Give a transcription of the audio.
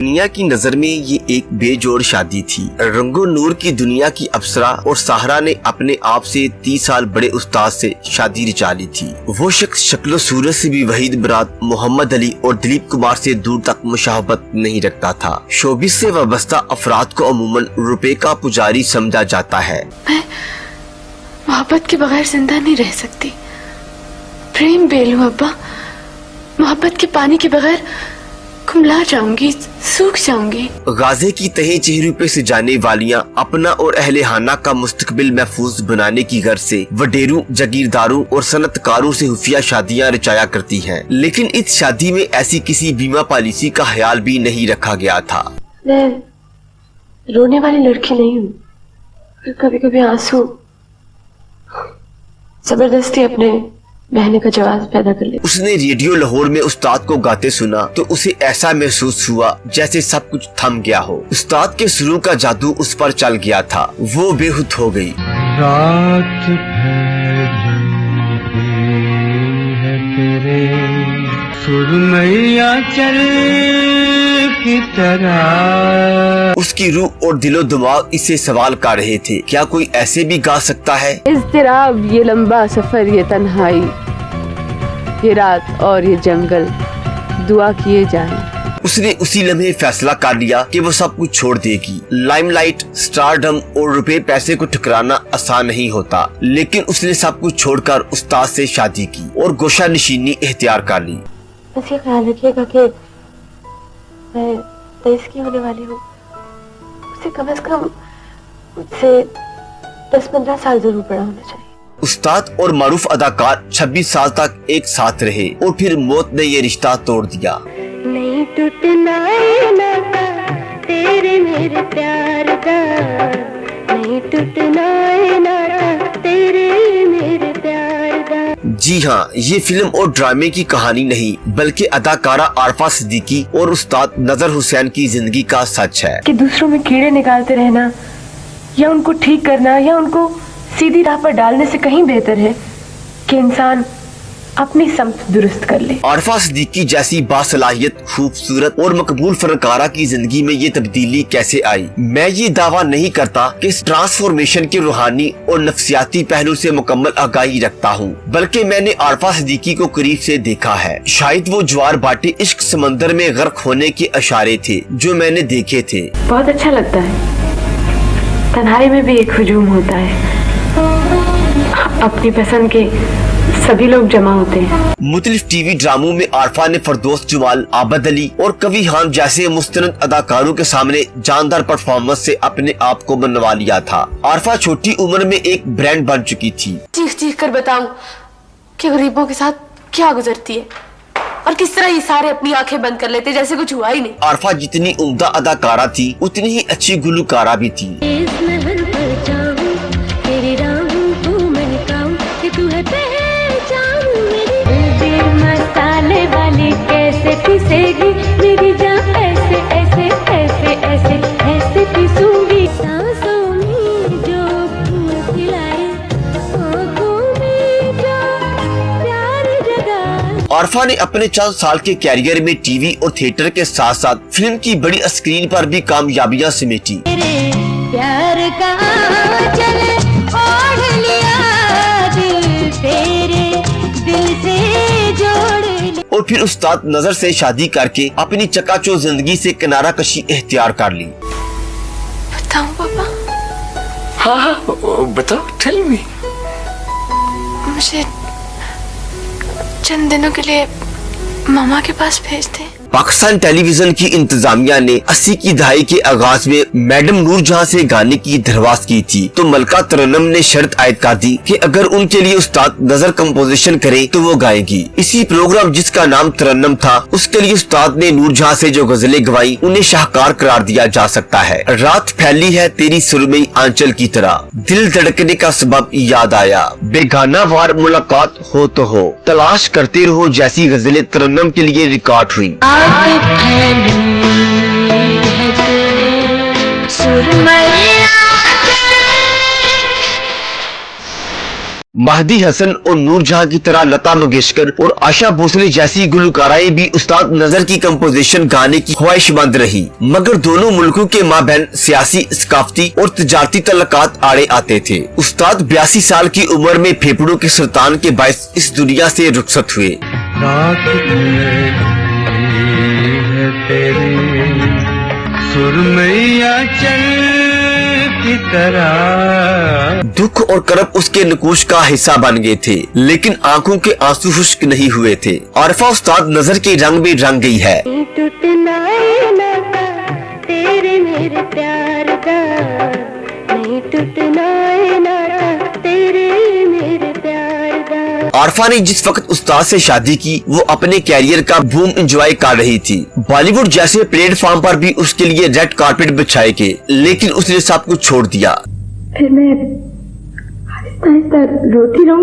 दुनिया की नजर में ये एक बेजोड़ शादी थी। रंगो नूर की दुनिया की अप्सरा और साहरा ने अपने आप से 30 साल बड़े उस्ताद से शादी रचा ली थी। वो शख्स शक्लो सूरत से भी वहीद बरात मोहम्मद अली और दिलीप कुमार से दूर तक मुशाहबत नहीं रखता था। शोबिस से वाबस्ता अफराद को अमूमन रुपए का पुजारी समझा जाता है। मैं मोहब्बत के बगैर जिंदा नहीं रह सकती। प्रेम बेलू अब्बा, मोहब्बत के पानी के बगैर कुमला जाऊंगी, सूख जाऊंगी। गाजे की तहे चेहरों पे से जाने वालियां अपना और अहले हाना का मुस्तकबिल महफूज बनाने की गर्ज से वडेरों, जागीरदारों और सनतकारों से खुफिया शादियां रचाया करती हैं। लेकिन इस शादी में ऐसी किसी बीमा पॉलिसी का ख्याल भी नहीं रखा गया था। मैं रोने वाली लड़की नहीं हूँ, कभी कभी आंसू जबरदस्ती अपने बहने का जवाब पैदा कर लिया। उसने रेडियो लाहौर में उस्ताद को गाते सुना तो उसे ऐसा महसूस हुआ जैसे सब कुछ थम गया हो। उस्ताद के सुरों का जादू उस पर चल गया था। वो बेहुद हो गई। रात है तेरे सुरमैया चल की तरह। उसकी रूह और दिलो दिमाग इससे सवाल कर रहे थे, क्या कोई ऐसे भी गा सकता है? इज़्तिराब, ये लंबा सफर, ये तन्हाई, ये रात और ये जंगल, दुआ किए जाएं। उसने उसी लम्हे फैसला कर लिया कि वो सब कुछ छोड़ देगी। लाइमलाइट, स्टारडम और रुपए पैसे को ठुकराना आसान नहीं होता, लेकिन उसने सब कुछ छोड़कर उस्ताद से शादी की और गोशा निशीनी इख्तियार कर ली। बस ये ख्याल रखिएगा कि मैं 23 की होने वाली हूँ। उसे कम से कम मुझसे 10-15 साल जरूर बड़ा होना चाहिए। उस्ताद और मारूफ अदाकार 26 साल तक एक साथ रहे और फिर मौत ने ये रिश्ता तोड़ दिया। नहीं टूटना है नाता तेरे मेरे प्यार का, नहीं टूटना है नाता तेरे मेरे प्यार का। जी हाँ, ये फिल्म और ड्रामे की कहानी नहीं बल्कि अदाकारा आरफा सिद्दीकी और उस्ताद नजर हुसैन की जिंदगी का सच है। कि दूसरों में कीड़े निकालते रहना या उनको ठीक करना या उनको सीधी राह पर डालने से कहीं बेहतर है कि इंसान अपनी समत दुरुस्त कर ले। आरफा सिद्दीकी जैसी बासलाहियत, खूबसूरत और मकबूल फनकारा की जिंदगी में ये तब्दीली कैसे आई? मैं ये दावा नहीं करता कि इस ट्रांसफॉर्मेशन के रूहानी और नफ्सियाती पहलू से मुकम्मल आगाही रखता हूँ, बल्कि मैंने आरफा सिद्दीकी को करीब से देखा है। शायद वो ज्वार बाटे इश्क समंदर में गर्क होने के इशारे थे जो मैंने देखे थे। बहुत अच्छा लगता है, तन्हाई में भी एक हुजूम होता है, अपनी पसंद के सभी लोग जमा होते हैं। मुख्तलिफ टीवी ड्रामों में आरफा ने फरदौस जमाल, आबद अली और कवी खान जैसे मुस्तनद अदाकारों के सामने जानदार परफॉर्मेंस से अपने आप को मनवा लिया था। आरफा छोटी उम्र में एक ब्रांड बन चुकी थी। चीख चीख कर बताऊं कि गरीबों के साथ क्या गुजरती है और किस तरह ये सारे अपनी आंखें बंद कर लेते जैसे कुछ हुआ ही नहीं। आरफा जितनी उम्दा अदाकारा थी उतनी ही अच्छी गुलकारा भी थी। मसाले वाली कैसे पिसेगी मेरी जान, ऐसे ऐसे ऐसे ऐसे ऐसे पिसूंगी। सांसों में जो फूल खिलाए, आँखों में जो प्यार जगा। आरफा ने अपने चंद साल के कैरियर में टीवी और थिएटर के साथ साथ फिल्म की बड़ी स्क्रीन पर भी कामयाबियां समेटी। प्यार का चल ओढ़ लिया दिल, तेरे दिल से जोड़ लिया। और फिर उस्ताद नजर से शादी करके अपनी चकाचौंध जिंदगी से किनारा कशी इख्तियार कर ली। बताऊं पापा? हाँ बताओ, टेल मी। मुझे चंद दिनों के लिए मामा के पास भेज दे। पाकिस्तान टेलीविजन की इंतजामिया ने 80 की दहाई के आगाज में मैडम नूरजहां से गाने की दरख्वास्त की थी, तो मलका तरन्नुम ने शर्त आयद कर दी कि अगर उनके लिए उस्ताद नजर कंपोजिशन करे तो वो गाएगी। इसी प्रोग्राम जिसका नाम तरन्नुम था, उसके लिए उस्ताद ने नूरजहां से जो गजलें गवाई उन्हें शाहकार करार दिया जा सकता है। रात फैली है तेरी सुरमई आंचल की तरह, दिल धड़कने का सबब याद आया, बेगाना वार मुलाकात हो तो हो, तलाश करते रहो जैसी गजलें तरन्नुम के लिए रिकॉर्ड हुई। महदी हसन और नूरजहां की तरह लता मंगेशकर और आशा भोसले जैसी गुलकाराएं भी उस्ताद नजर की कंपोजिशन गाने की ख्वाहिशमंद रही, मगर दोनों मुल्कों के माबैन सियासी, सकाफती और तजारती तल्लुकात आड़े आते थे। उस्ताद 82 साल की उम्र में फेफड़ों के सरतान के बायस इस दुनिया से रुखसत हुए। रात है तेरी सुरमैया चल की तरह। दुख और करब उसके नकूश का हिस्सा बन गए थे, लेकिन आंखों के आंसू खुश्क नहीं हुए थे। आरफा उस्ताद नजर के रंग में रंग गई है। टूटना है नाता तेरे मेरे प्यार का, नहीं टूटना है नाता तेरे मेरे प्यार का। आरफा ने जिस वक्त उस्ताद से शादी की वो अपने कैरियर का बूम एंजॉय कर रही थी। बॉलीवुड जैसे प्लेटफॉर्म पर भी उसके लिए रेड कारपेट बिछाए गए, लेकिन उसने सब कुछ छोड़ दिया। फिर मैं आहिस्ता आहिस्ता रोती रहूं।